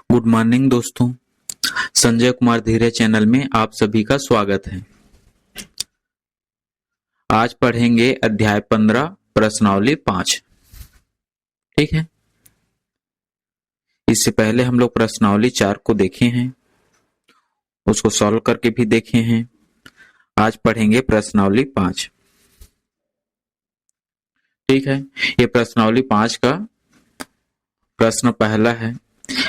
Good morning दोस्तों। संजय कुमार धीरे channel में आप सभी का स्वागत है। आज पढ़ेंगे अध्याय 15 प्रश्नावली 5। ठीक है, इससे पहले हम लोग प्रश्नावली 4 को देखे हैं, उसको सॉल्व करके भी देखे हैं। आज पढ़ेंगे प्रश्नावली 5। ठीक है, ये प्रश्नावली 5 का प्रश्न पहला है।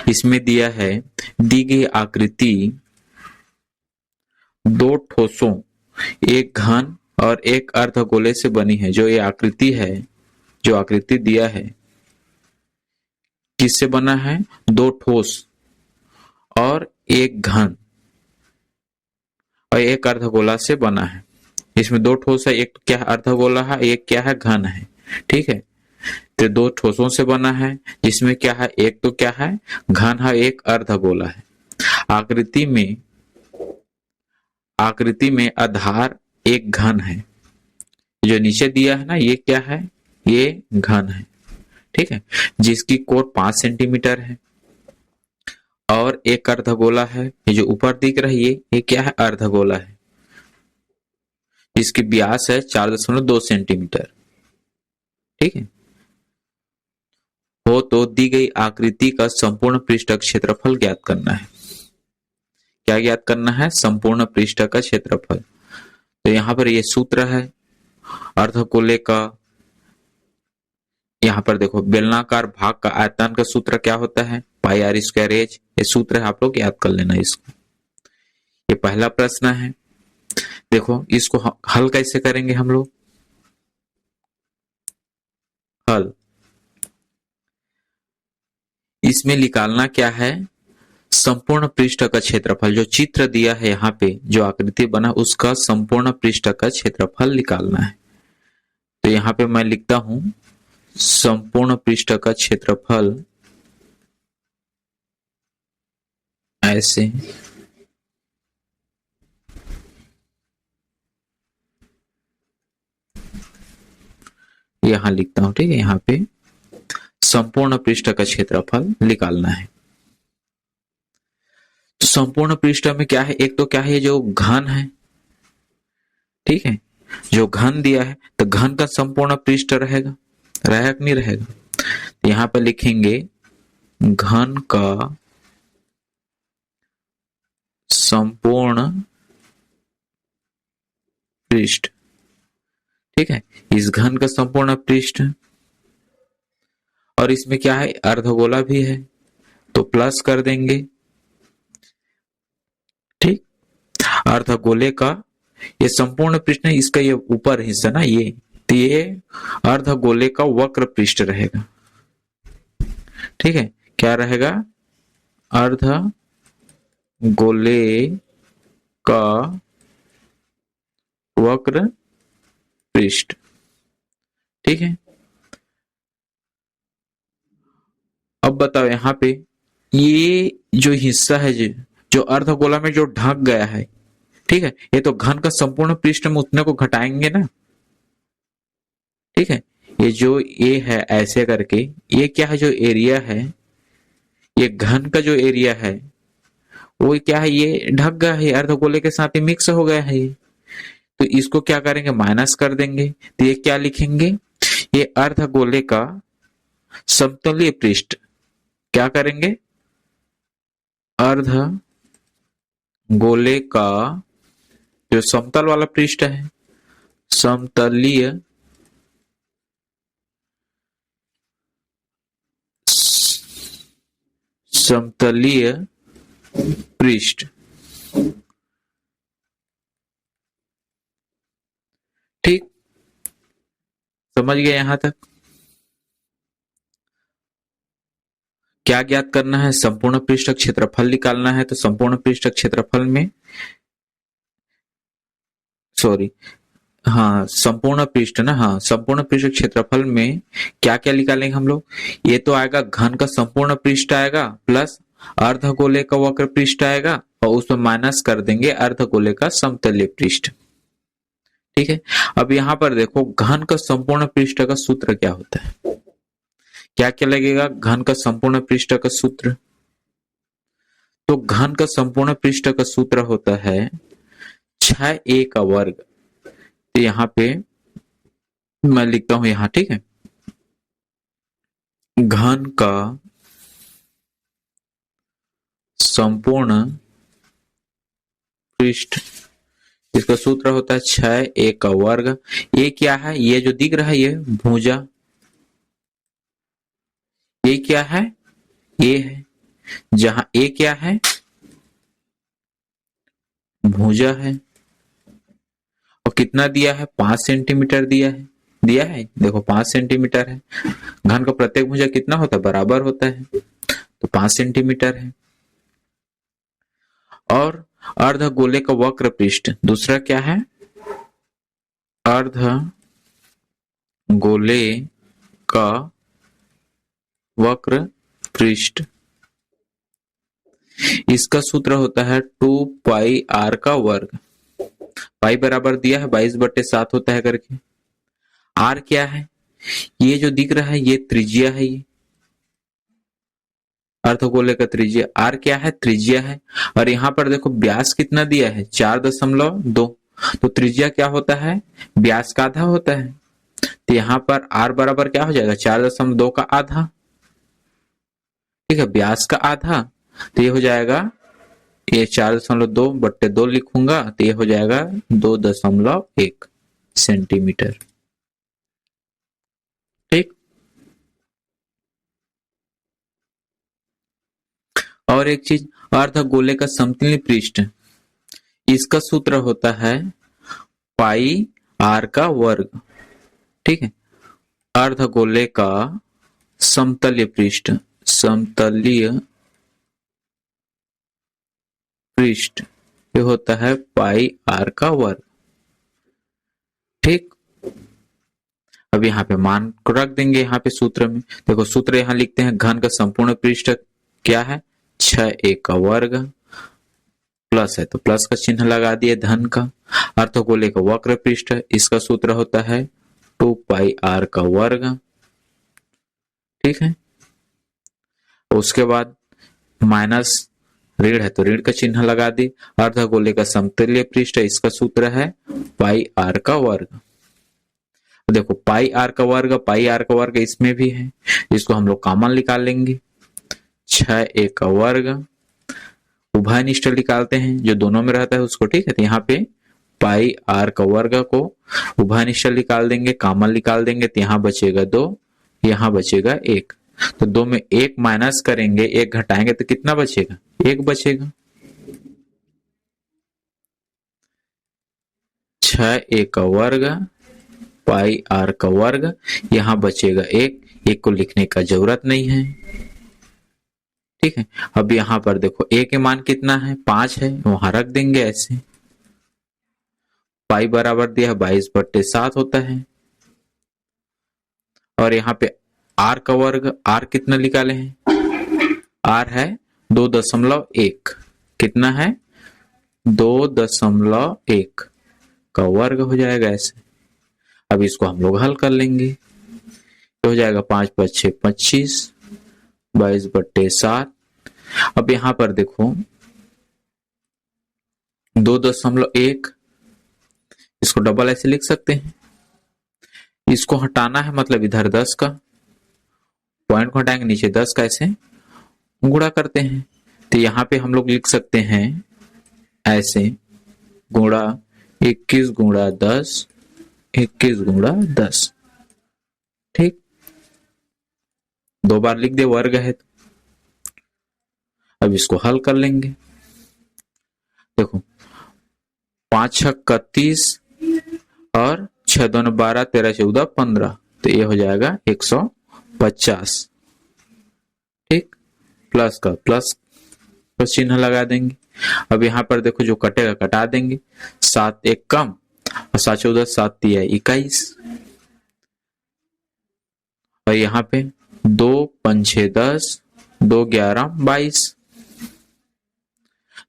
इसमें दिया है, दी गई आकृति दो ठोसों, एक घन और एक अर्धगोले से बनी है। जो ये आकृति है, जो आकृति दिया है, किससे बना है? दो ठोस और एक घन और एक अर्धगोला से बना है। इसमें दो ठोस है, एक क्या है? अर्धगोला है, एक क्या है? घन है। ठीक है, तो दो ठोसों से बना है, जिसमें क्या है? एक तो क्या है? घन है, एक अर्धगोला है। आकृति में आधार एक घन है। जो नीचे दिया है ना, ये क्या है? ये घन है। ठीक है, जिसकी कोण 5 सेंटीमीटर है और एक अर्धगोला है। ये जो ऊपर दिख रही है, ये क्या है? अर्धगोला है, जिसकी व्यास है 4.2 सेंटीमीटर। ठीक है, हो तो दी गई आकृति का संपूर्ण पृष्ठ क्षेत्रफल ज्ञात करना है। क्या ज्ञात करना है? संपूर्ण पृष्ठ का क्षेत्रफल। तो यहां पर ये सूत्र है अर्धगोले का। यहाँ पर देखो, बेलनाकार भाग का आयतन का सूत्र क्या होता है? पाई आर स्क्वायर एच। ये सूत्र है, आप लोग याद कर लेना इसको। ये पहला प्रश्न है। देखो, इसको हल कैसे करेंगे हम लोग? हल इसमें निकालना क्या है? संपूर्ण पृष्ठ का क्षेत्रफल। जो चित्र दिया है यहाँ पे, जो आकृति बना, उसका संपूर्ण पृष्ठ का क्षेत्रफल निकालना है। तो यहाँ पे मैं लिखता हूं, संपूर्ण पृष्ठ का क्षेत्रफल ऐसे, यहां लिखता हूं। ठीक है, यहाँ पे संपूर्ण पृष्ठ का क्षेत्रफल निकालना है। तो संपूर्ण पृष्ठ में क्या है? एक तो क्या है? जो घन है। ठीक है, जो घन दिया है, तो घन का संपूर्ण पृष्ठ रहेगा कि नहीं रहेगा? तो यहां पर लिखेंगे घन का संपूर्ण पृष्ठ। ठीक है, इस घन का संपूर्ण पृष्ठ, और इसमें क्या है? अर्धगोला भी है, तो प्लस कर देंगे। ठीक, अर्धगोले का ये संपूर्ण पृष्ठ है, इसका ये ऊपर हिस्सा ना, ये तो ये अर्धगोले का वक्र पृष्ठ रहेगा। ठीक है, क्या रहेगा? अर्धगोले का वक्र पृष्ठ। ठीक है, अब बताओ यहां पे ये जो हिस्सा है, जो अर्धगोला में जो ढक गया है, ठीक है, ये तो घन का संपूर्ण पृष्ठ में उतने को घटाएंगे ना। ठीक है, ये जो ये है ऐसे करके, ये क्या है? जो एरिया है, ये घन का जो एरिया है, वो क्या है? ये ढक गया है, अर्धगोले के साथ ही मिक्स हो गया है ये। तो इसको क्या करेंगे? माइनस कर देंगे। तो ये क्या लिखेंगे? ये अर्धगोले का समतलीय पृष्ठ। क्या करेंगे? अर्धगोले का जो समतल वाला पृष्ठ है, समतलीय पृष्ठ। ठीक, समझ गए यहां तक? क्या ज्ञात करना है? संपूर्ण पृष्ठ क्षेत्रफल निकालना है। तो संपूर्ण पृष्ठ क्षेत्रफल में, सॉरी, हाँ, संपूर्ण पृष्ठ ना, हाँ, संपूर्ण पृष्ठ क्षेत्रफल में क्या क्या निकालेंगे हम लोग? ये तो आएगा घन का संपूर्ण पृष्ठ आएगा, प्लस अर्धगोले का वक्र पृष्ठ आएगा, और उसमें माइनस कर देंगे अर्धगोले का समतलीय पृष्ठ। ठीक है, अब यहां पर देखो, घन का संपूर्ण पृष्ठ का सूत्र क्या होता है? क्या क्या लगेगा घन का संपूर्ण पृष्ठ का सूत्र? तो घन का संपूर्ण पृष्ठ का सूत्र होता है 6a का वर्ग। तो यहाँ पे मैं लिखता हूं यहाँ, ठीक है, घन का संपूर्ण पृष्ठ, इसका सूत्र होता है 6a का वर्ग। ये क्या है? ये जो दिख रहा है ये भुजा, ये क्या है? ये है, जहां ए क्या है? भुजा है। और कितना दिया है? 5 सेंटीमीटर दिया है, देखो 5 सेंटीमीटर है। घन का प्रत्येक भुजा कितना होता है? बराबर होता है, तो 5 सेंटीमीटर है। और अर्ध गोले का वक्र पृष्ठ दूसरा क्या है? अर्ध गोले का वक्र पृष्ठ, इसका सूत्र होता है 2 पाई आर का वर्ग। पाई बराबर दिया है 22/7 होता है करके। आर क्या है? ये जो दिख रहा है ये त्रिज्या है, ये अर्धगोले का त्रिज्या। आर क्या है? त्रिज्या है। और यहाँ पर देखो व्यास कितना दिया है? 4.2। तो त्रिज्या क्या होता है? व्यास का आधा होता है। तो यहाँ पर आर बराबर क्या हो जाएगा? 4.2 का आधा, ठीक है, व्यास का आधा। तो ये हो जाएगा, ये 4.2/2 लिखूंगा, तो ये हो जाएगा 2.1 सेंटीमीटर। ठीक। और एक चीज, अर्धगोले का समतल पृष्ठ, इसका सूत्र होता है पाई आर का वर्ग। ठीक है, अर्धगोले का समतलीय पृष्ठ, समतलीय पृष्ठ ये होता है पाई आर का वर्ग। ठीक, अब यहाँ पे मान को रख देंगे यहाँ पे सूत्र में। देखो सूत्र यहाँ लिखते हैं, घन का संपूर्ण पृष्ठ क्या है? 6a का वर्ग, प्लस है तो प्लस का चिन्ह लगा दिए धन का। अर्धगोले का वक्र पृष्ठ, इसका सूत्र होता है 2 पाई आर का वर्ग। ठीक है, उसके बाद माइनस ऋण है तो ऋण का चिन्ह लगा दी। अर्धगोले का समतलीय पृष्ठ, इसका सूत्र है पाई आर का वर्ग। देखो पाई आर का वर्ग इसमें भी है, इसको हम लोग कॉमन निकाल लेंगे। 6a का वर्ग, उभयनिष्ठ निकालते हैं जो दोनों में रहता है उसको। ठीक है, तो यहाँ पे पाई आर का वर्ग को उभयनिष्ठ निकाल देंगे, कॉमन निकाल देंगे, तो यहाँ बचेगा 2, यहाँ बचेगा 1। तो 2 में 1 माइनस करेंगे, 1 घटाएंगे तो कितना बचेगा? 1 बचेगा। 6a का वर्ग पाई आर का वर्ग, यहाँ बचेगा 1 को लिखने का जरूरत नहीं है। ठीक है, अब यहाँ पर देखो a के मान कितना है? 5 है, वहां रख देंगे ऐसे। पाई बराबर दिया 22/7 होता है। और यहाँ पे आर का वर्ग, आर कितना निकाले हैं? आर है 2.1, कितना है? 2.1 का वर्ग हो जाएगा ऐसे। अब इसको हम लोग हल कर लेंगे, तो हो जाएगा 5×5 = 25, 22/7। अब यहां पर देखो 2.1, इसको डबल ऐसे लिख सकते हैं। इसको हटाना है मतलब इधर 10 का पॉइंट को हटाएंगे, नीचे 10 का ऐसे गुणा करते हैं। तो यहाँ पे हम लोग लिख सकते हैं ऐसे, गुणा 21 × 10, 21 × 10। ठीक, 2 बार लिख दे, वर्ग है। अब इसको हल कर लेंगे। देखो 5×6 = 31 और 6×2 = 12, 13×14 = 15, तो ये हो जाएगा 150। ठीक, प्लस का प्लस चिन्ह लगा देंगे। अब यहाँ पर देखो जो कटेगा कटा देंगे, 7 1 कम और 7×14 = 7 × 21। और यहाँ पे 2 5 6 10, 2 11 22,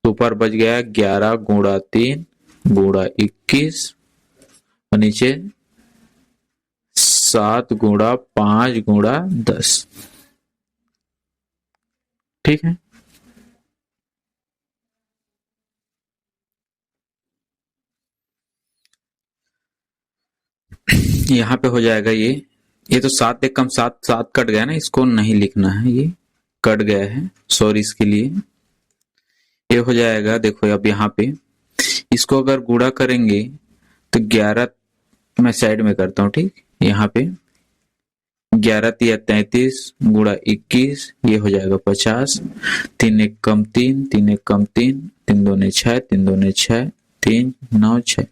तो ऊपर बच गया 11 × 3 × 21 और नीचे 7 × 5 × 10। ठीक है, यहाँ पे हो जाएगा ये तो 7 एक कम 7 7 कट गया ना, इसको नहीं लिखना है, ये कट गया है, सॉरी इसके लिए। ये हो जाएगा, देखो अब यहाँ पे इसको अगर गुणा करेंगे तो 11, मैं साइड में करता हूँ, ठीक। यहाँ पे 11 तिया 33 गुणा 21, ये हो जाएगा 50। 3 एक कम 3, 3 एक कम 3, 3 दूने 6, 3 दूने 6, 3 9 6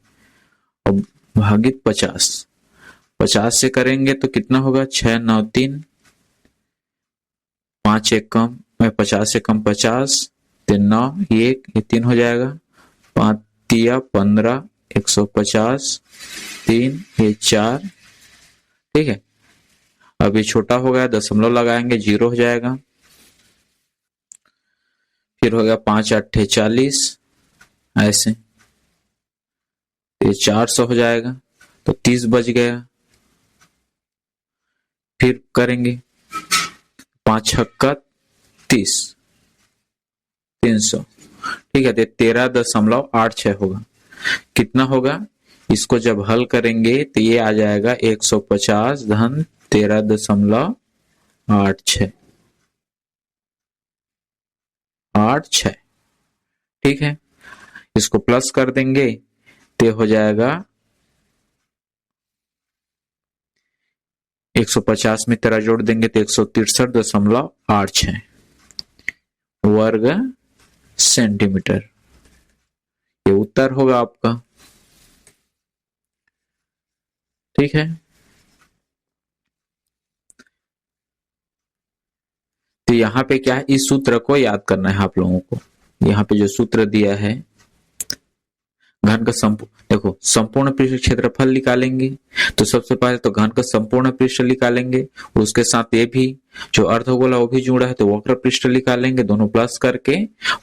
और भागित 50। 50 से करेंगे तो कितना होगा, 6 9 3, 5 एक कम, मैं 50 से कम 50, 3 9 1, ये 3 हो जाएगा, 5 तिया 15, 150, 3 ये 4, ठीक है। अब ये छोटा हो गया, दशमलव लगाएंगे 0 हो जाएगा। फिर हो गया 5 8 40, ऐसे ये 400 हो जाएगा, तो 30 बच गया। फिर करेंगे 5 छक्का 30, 300, ठीक है। तो 13.86 होगा। कितना होगा, इसको जब हल करेंगे तो ये आ जाएगा 150 धन 13.86, ठीक है। इसको प्लस कर देंगे तो हो जाएगा 150 में 13 जोड़ देंगे तो 163.86 वर्ग सेंटीमीटर, ये उत्तर होगा आपका, ठीक है। तो यहाँ पे क्या है, इस सूत्र को याद करना है आप लोगों को। यहाँ पे जो सूत्र दिया है, घन का देखो संपूर्ण पृष्ठ क्षेत्रफल निकालेंगे तो सबसे पहले तो घन का संपूर्ण पृष्ठ निकालेंगे, उसके साथ ये भी जो अर्धगोला वो भी जुड़ा है तो वक्र पृष्ठ निकालेंगे, दोनों प्लस करके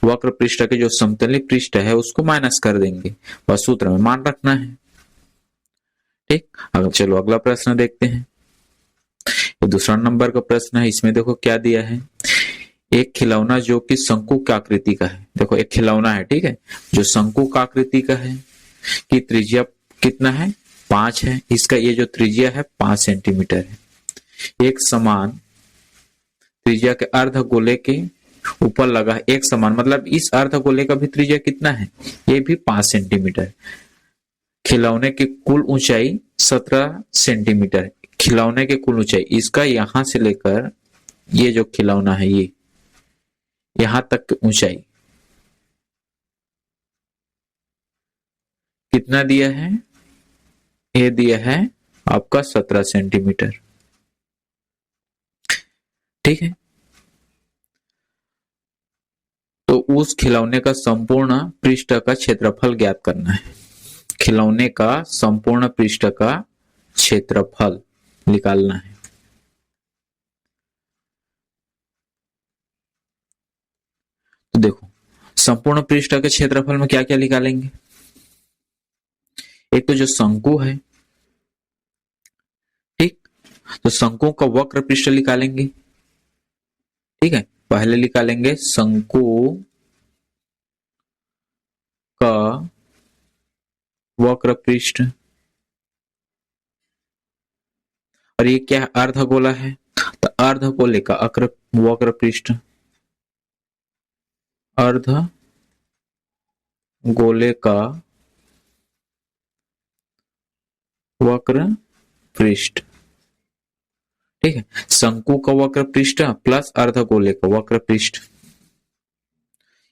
वक्र पृष्ठ के जो समतली पृष्ठ है उसको माइनस कर देंगे, बस सूत्र में मान रखना है, ठीक। अगर चलो अगला प्रश्न देखते हैं। ये दूसरा नंबर का प्रश्न है, इसमें देखो क्या दिया है, एक खिलौना जो कि शंकु की आकृति का है। देखो एक खिलौना है, ठीक है, जो शंकु की आकृति का है, कि त्रिज्या कितना है, 5 है, इसका ये जो त्रिज्या है 5 सेंटीमीटर है। एक समान त्रिज्या के अर्ध गोले के ऊपर लगा, एक समान मतलब इस अर्ध गोले का भी त्रिज्या कितना है, ये भी 5 सेंटीमीटर। खिलौने की कुल ऊंचाई 17 सेंटीमीटर है। खिलौने की कुल ऊंचाई, इसका यहां से लेकर ये जो खिलौना है ये यहां तक की ऊंचाई कितना दिया है, ये दिया है आपका 17 सेंटीमीटर, ठीक है। तो उस खिलौने का संपूर्ण पृष्ठ का क्षेत्रफल ज्ञात करना है। खिलौने का संपूर्ण पृष्ठ का क्षेत्रफल निकालना है। तो देखो संपूर्ण पृष्ठ के क्षेत्रफल में क्या क्या निकालेंगे, एक तो जो शंकु है, ठीक, तो शंकु का वक्र पृष्ठ निकालेंगे, ठीक है। पहले निकालेंगे शंकु का वक्र पृष्ठ, और ये क्या है, अर्धगोला है, तो अर्धगोले का वक्र पृष्ठ, अर्ध गोले का वक्र पृष्ठ, ठीक है। शंकु का वक्र पृष्ठ प्लस अर्धगोले का वक्र पृष्ठ,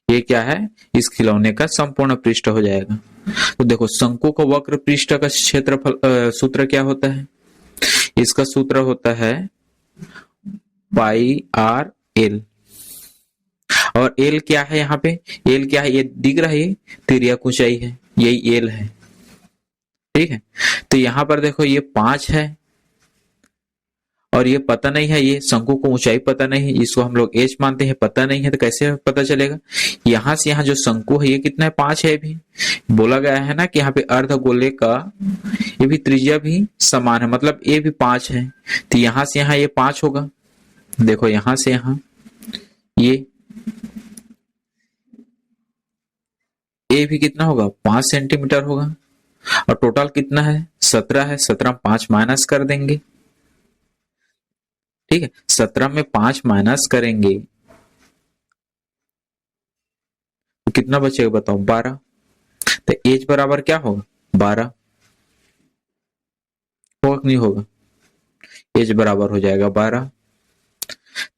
ये क्या है, इस खिलौने का संपूर्ण पृष्ठ हो जाएगा। तो देखो शंकु का वक्र पृष्ठ का क्षेत्रफल सूत्र क्या होता है, इसका सूत्र होता है पाई आर एल, और एल क्या है, यहाँ पे एल क्या है, ये दिख रहा है, तिर्यक ऊंचाई है, यही एल है, ठीक है। तो यहाँ पर देखो ये 5 है और ये पता नहीं है, ये शंकु को ऊंचाई पता नहीं है, इसको हम लोग एच मानते हैं, पता नहीं है, तो कैसे पता चलेगा। यहां से यहाँ जो शंकु है ये कितना है, 5 है, भी बोला गया है ना कि यहाँ पे अर्धगोले का ये भी त्रिज्या भी समान है, मतलब ये भी 5 है, तो यहां से यहाँ ये 5 होगा। देखो यहां से यहाँ ये भी कितना होगा, 5 सेंटीमीटर होगा। और टोटल कितना है, 17 है। 17 में 5 माइनस कर देंगे, ठीक है। 17 में 5 माइनस करेंगे तो कितना बचेगा बताओ, 12। तो एज बराबर क्या होगा, 12 होगा कि नहीं होगा, एज बराबर हो जाएगा 12।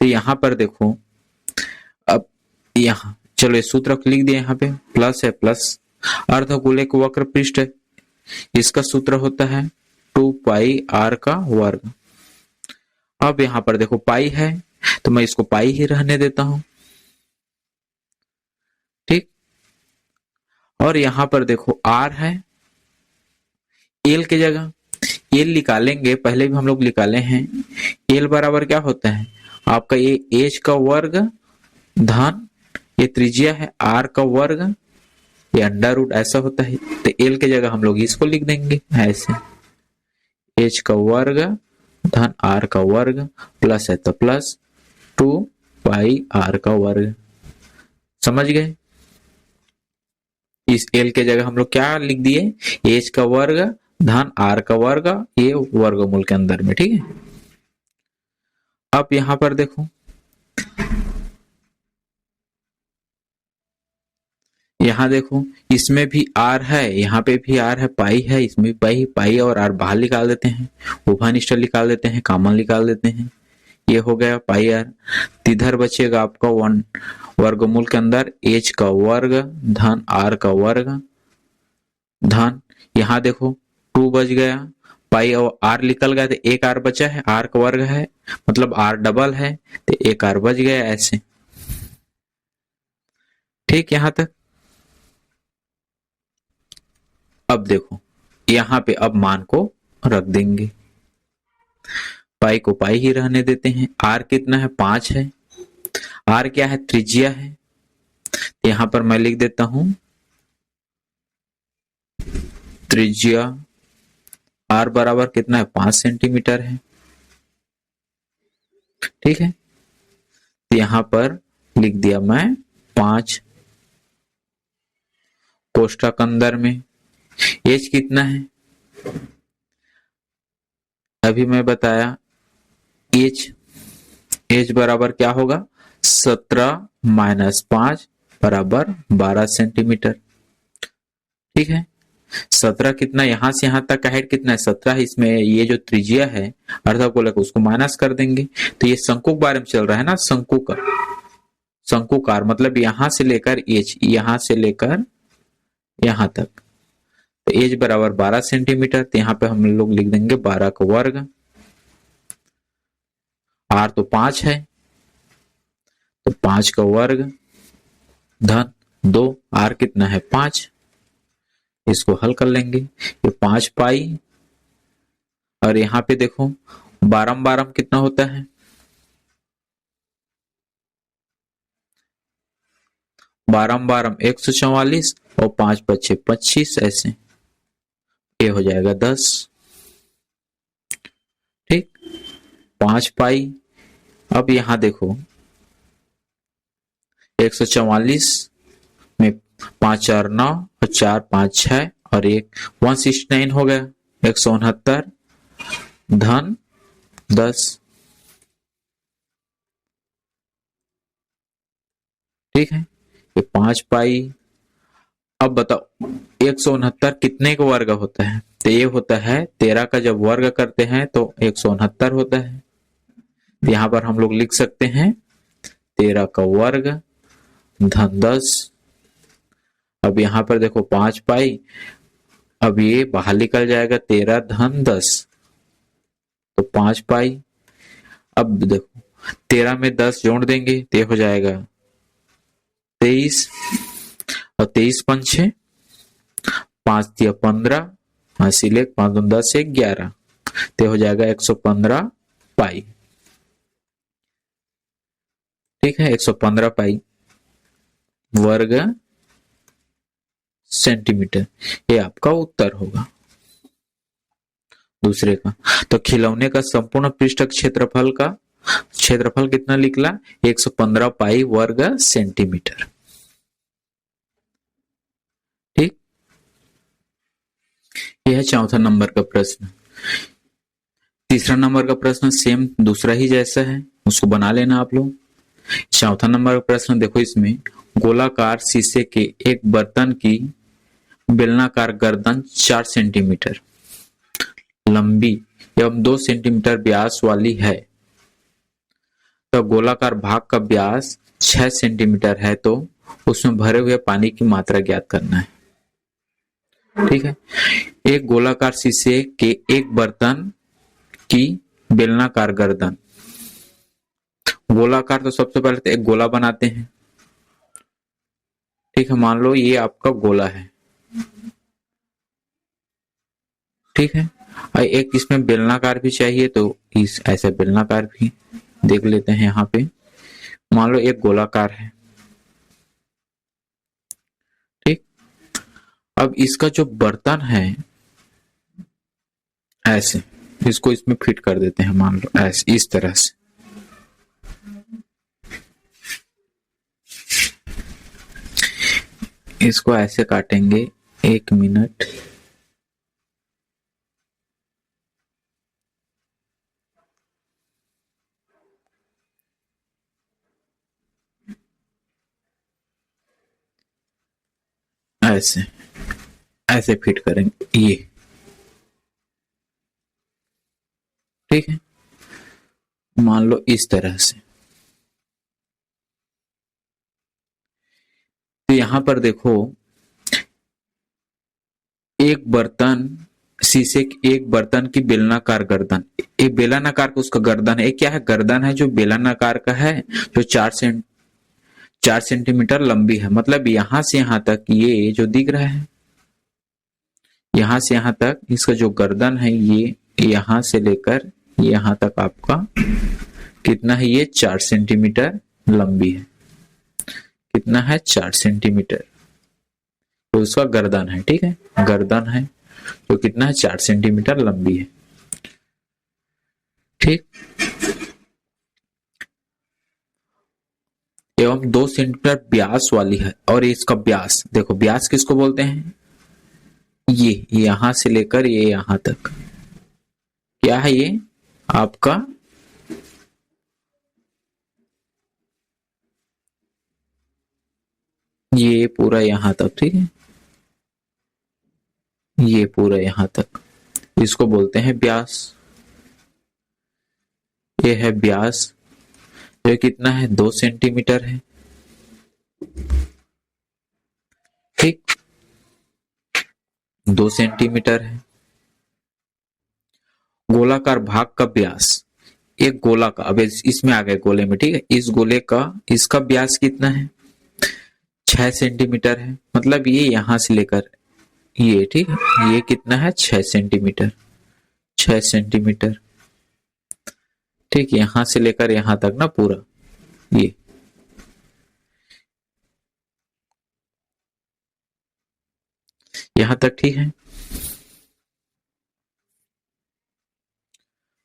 तो यहां पर देखो, अब यहाँ चलो ये सूत्र लिख दिया, यहाँ पे प्लस है, प्लस अर्धगोलिक वक्र पृष्ठ है, इसका सूत्र होता है 2 पाई आर का वर्ग। अब यहां पर देखो पाई है तो मैं इसको पाई ही रहने देता हूं, ठीक। और यहां पर देखो आर है, एल की जगह एल निकालेंगे, पहले भी हम लोग निकाले हैं। एल बराबर क्या होता है आपका, ये एच का वर्ग धन ये त्रिज्या है आर का वर्ग, ये अंडर रूट ऐसा होता है। तो एल की जगह हम लोग इसको लिख देंगे ऐसे, एच का वर्ग धन आर का वर्ग, प्लस है तो प्लस 2 पाई आर का वर्ग। समझ गए, इस एल के जगह हम लोग क्या लिख दिए, एच का वर्ग धन आर का वर्ग, ये वर्गमूल के अंदर में, ठीक है। अब यहां पर देखो, यहाँ देखो इसमें भी आर है, यहाँ पे भी आर है, पाई है, इसमें भी पाई, पाई और आर बाहर निकाल देते हैं, उभयनिष्ठ निकाल देते हैं, कॉमन निकाल देते हैं, ये हो गया पाई आर। इधर बचेगा आपका 1 वर्गमूल के अंदर एच का वर्ग धन आर का वर्ग धन, यहाँ देखो 2 बच गया, पाई और आर निकल गया तो एक आर बचा है, आर का वर्ग है मतलब आर डबल है तो एक आर बच गया ऐसे, ठीक। यहां तक अब देखो यहाँ पे अब मान को रख देंगे, पाई को पाई ही रहने देते हैं। आर कितना है, 5 है, आर क्या है, त्रिज्या है। यहां पर मैं लिख देता हूं त्रिज्या आर बराबर कितना है, 5 सेंटीमीटर है, ठीक है। तो यहां पर लिख दिया मैं 5, कोष्ठक अंदर में एच कितना है, अभी मैं बताया एच, एच बराबर क्या होगा, 17 माइनस 5 बराबर 12 सेंटीमीटर, ठीक है। 17 कितना, यहां से यहां तक का हाइट कितना है, 17। इसमें ये जो त्रिज्या है अर्धगोलक उसको माइनस कर देंगे, तो ये शंकु के बारे में चल रहा है ना, शंकु का, शंकुकार मतलब यहां से लेकर एच, यहां से लेकर यहां तक, तो एच बराबर 12 सेंटीमीटर। तो यहाँ पे हम लोग लिख देंगे 12 का वर्ग, आर तो 5 है तो 5 का वर्ग धन 2, आर कितना है 5, इसको हल कर लेंगे, ये 5 पाई और यहाँ पे देखो 12 12 कितना होता है, 12 12 144 और 5 5 25 ऐसे, ये हो जाएगा 10, ठीक। 5 पाई, अब यहां देखो 144 में 5 4 9 और 4 5 6 और 169 हो गया, 169 धन 10, ठीक है। ये 5 पाई, अब बताओ 169 कितने का वर्ग होता है, तो ये होता है 13 का जब वर्ग करते हैं तो 169 होता है। यहां पर हम लोग लिख सकते हैं 13 का वर्ग धन 10। अब यहां पर देखो 5 पाई, अब ये बाहर निकल जाएगा 13 धन 10, तो 5 पाई। अब देखो 13 में 10 जोड़ देंगे तो हो जाएगा 23 और 23 पंचे 5 दिया 15, इसीलिए 5 दूनी 10 से 11, तो हो जाएगा 115 पाई, ठीक है। 115 पाई वर्ग सेंटीमीटर, ये आपका उत्तर होगा दूसरे का। तो खिलौने का संपूर्ण पृष्ठ क्षेत्रफल का क्षेत्रफल कितना निकला, 115 पाई वर्ग सेंटीमीटर, ठीक। यह है चौथा नंबर का प्रश्न। तीसरा नंबर का प्रश्न सेम दूसरा ही जैसा है, उसको बना लेना आप लोग। चौथा नंबर का प्रश्न देखो, इसमें गोलाकार शीशे के एक बर्तन की बेलनाकार गर्दन 4 सेंटीमीटर लंबी एवं 2 सेंटीमीटर व्यास वाली है, तो गोलाकार भाग का व्यास 6 सेंटीमीटर है, तो उसमें भरे हुए पानी की मात्रा ज्ञात करना है। ठीक है, एक गोलाकार शीशे के एक बर्तन की बेलनाकार गर्दन, गोलाकार तो सबसे पहले तो एक गोला बनाते हैं। ठीक है, मान लो ये आपका गोला है। ठीक है, और एक इसमें बेलनाकार भी चाहिए, तो इस ऐसा बेलनाकार भी देख लेते हैं। यहाँ पे मान लो एक गोलाकार है। ठीक, अब इसका जो बर्तन है ऐसे, इसको इसमें फिट कर देते हैं, मान लो ऐसे इस तरह से। इसको ऐसे काटेंगे, 1 मिनट। ऐसे ऐसे फिट करेंगे ये। ठीक है, मान लो इस तरह से। तो यहां पर देखो, एक बर्तन शीशे के एक बर्तन की बेलनाकार गर्दन, एक बेलनाकार का उसका गर्दन है, क्या है गर्दन है जो बेलनाकार का है, जो 4 सेंटीमीटर लंबी है। मतलब यहां से यहां तक ये जो दिख रहा है, यहां से यहां तक इसका जो गर्दन है, ये यहां से लेकर यहां तक आपका कितना है, ये 4 सेंटीमीटर लंबी है। कितना है, 4 सेंटीमीटर, तो उसका गर्दन है। ठीक है, गर्दन है तो कितना है, 4 सेंटीमीटर लंबी है। ठीक, एवं 2 सेंटीमीटर व्यास वाली है। और इसका व्यास देखो, व्यास किसको बोलते हैं, ये यहां से लेकर ये यहां तक क्या है, ये आपका ये पूरा यहां तक। ठीक है, ये पूरा यहां तक, इसको बोलते हैं व्यास। ये है व्यास, ये कितना है, 2 सेंटीमीटर है। ठीक, 2 सेंटीमीटर है। गोलाकार भाग का व्यास, एक गोला का, अब इसमें आ गए गोले में। ठीक है, इस गोले का इसका व्यास कितना है, 6 सेंटीमीटर है। मतलब ये यहां से लेकर ये, ठीक है, ये कितना है, 6 सेंटीमीटर। 6 सेंटीमीटर। ठीक, यहां से लेकर यहां तक ना पूरा ये। यहां तक ठीक है।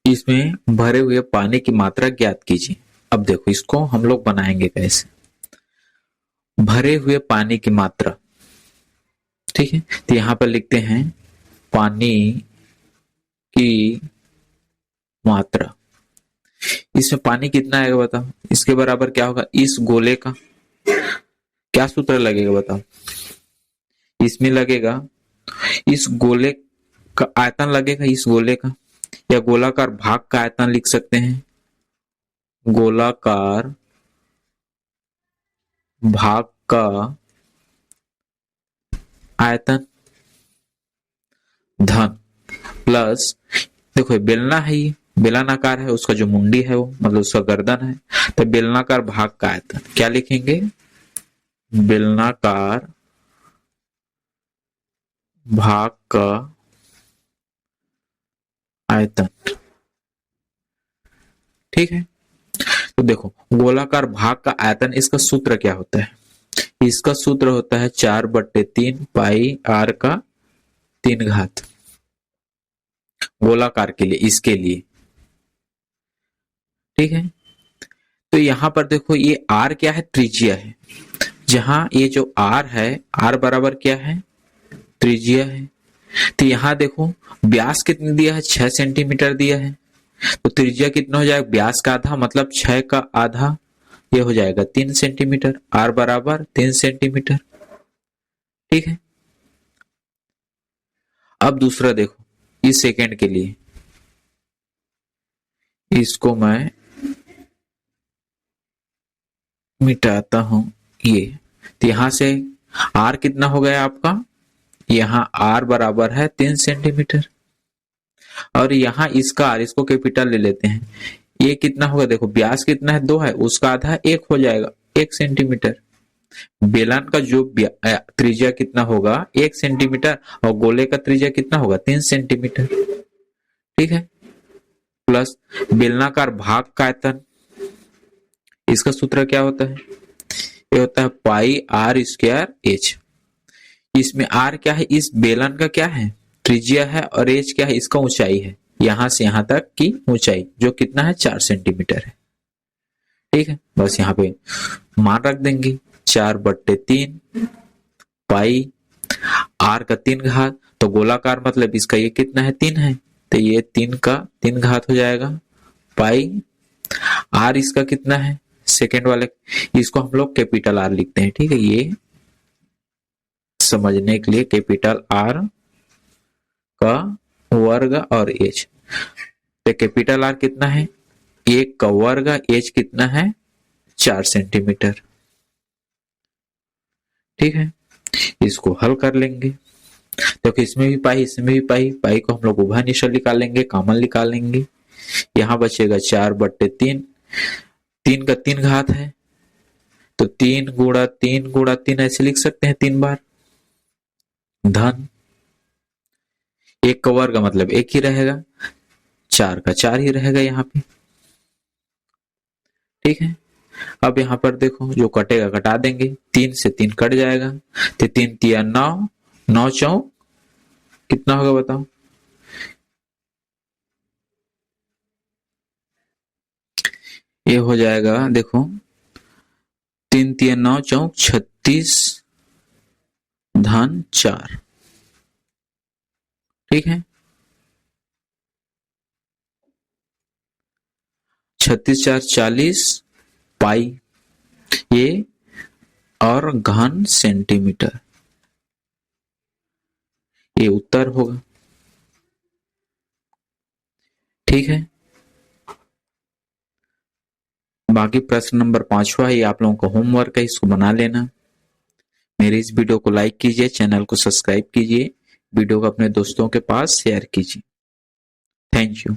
इसमें भरे हुए पानी की मात्रा ज्ञात कीजिए। अब देखो, इसको हम लोग बनाएंगे कैसे, भरे हुए पानी की मात्रा। ठीक है, तो यहां पर लिखते हैं पानी की मात्रा। इसमें पानी कितना आएगा बताओ, इसके बराबर क्या होगा, इस गोले का क्या सूत्र लगेगा बताओ, इसमें लगेगा इस गोले का आयतन लगेगा, इस गोले का, या गोलाकार भाग का आयतन लिख सकते हैं, गोलाकार भाग का आयतन धन प्लस, देखो बेलना है, ये बेलनाकार है, उसका जो मुंडी है वो मतलब उसका गर्दन है, तो बेलनाकार भाग का आयतन क्या लिखेंगे, बेलनाकार भाग का आयतन। ठीक है, तो देखो गोलाकार भाग का आयतन, इसका सूत्र क्या होता है, इसका सूत्र होता है 4/3 पाई r का 3 घात, गोलाकार के लिए, इसके लिए। ठीक है, तो यहां पर देखो ये r क्या है, त्रिज्या है। जहां ये जो r है, r बराबर क्या है, त्रिज्या है। तो यहां देखो व्यास कितनी दिया है, 6 सेंटीमीटर दिया है, तो त्रिज्या कितना हो जाएगा, व्यास का आधा मतलब 6 का आधा, ये हो जाएगा 3 सेंटीमीटर, आर बराबर 3 सेंटीमीटर। ठीक है, अब दूसरा देखो, इस सेकंड के लिए इसको मैं मिटाता हूं, ये तो यहां से आर कितना हो गया आपका, यहाँ आर बराबर है 3 सेंटीमीटर, और यहाँ इसका आर, इसको कैपिटल ले लेते हैं, ये कितना होगा, देखो व्यास कितना है 2 है, उसका आधा 1 हो जाएगा 1 सेंटीमीटर। बेलन का जो त्रिज्या कितना होगा 1 सेंटीमीटर, और गोले का त्रिज्या कितना होगा 3 सेंटीमीटर। ठीक है, प्लस बेलनाकार भाग का आयतन, इसका सूत्र क्या होता है, ये होता है पाई आर स्क्वायर एच। इसमें आर क्या है, इस बेलन का क्या है, त्रिज्या है, और एच क्या है, इसका ऊंचाई है, यहां से यहां तक की ऊंचाई जो कितना है 4 सेंटीमीटर है। ठीक है, बस यहाँ पे मान रख देंगे 4/3 पाई आर का 3 घात, तो गोलाकार मतलब इसका ये कितना है 3 है, तो ये 3 का 3 घात हो जाएगा पाई आर, इसका कितना है सेकेंड वाले, इसको हम लोग कैपिटल आर लिखते हैं। ठीक है, ये समझने के लिए कैपिटल आर का वर्ग और एच, तो कैपिटल आर कितना है 1 का वर्ग, एच कितना है 4 सेंटीमीटर। ठीक है, इसको हल कर लेंगे, देखो इसमें भी पाई, इसमें भी पाई, पाई को हम लोग उभय निश्चल निकालेंगे, कॉमन निकालेंगे, यहां बचेगा 4/3, 3 का 3 घात है, तो 3 गुणा 3 गुणा 3 ऐसे लिख सकते हैं 3 बार, धन 1 का वर्ग मतलब 1 ही रहेगा, 4 का 4 ही रहेगा यहाँ पे। ठीक है, अब यहाँ पर देखो जो कटेगा कटा देंगे, 3 से 3 कट जाएगा, तो 3 तिया 9, 9 चौक कितना होगा बताओ, ये हो जाएगा देखो 3 तिया 9 चौक 36 धन 4। ठीक है, 36 4 40 पाई, ये और घन सेंटीमीटर, ये उत्तर होगा। ठीक है, बाकी प्रश्न नंबर 5वां है, ये आप लोगों का होमवर्क है, इसको बना लेना। मेरे इस वीडियो को लाइक कीजिए, चैनल को सब्सक्राइब कीजिए, वीडियो को अपने दोस्तों के पास शेयर कीजिए। Thank you.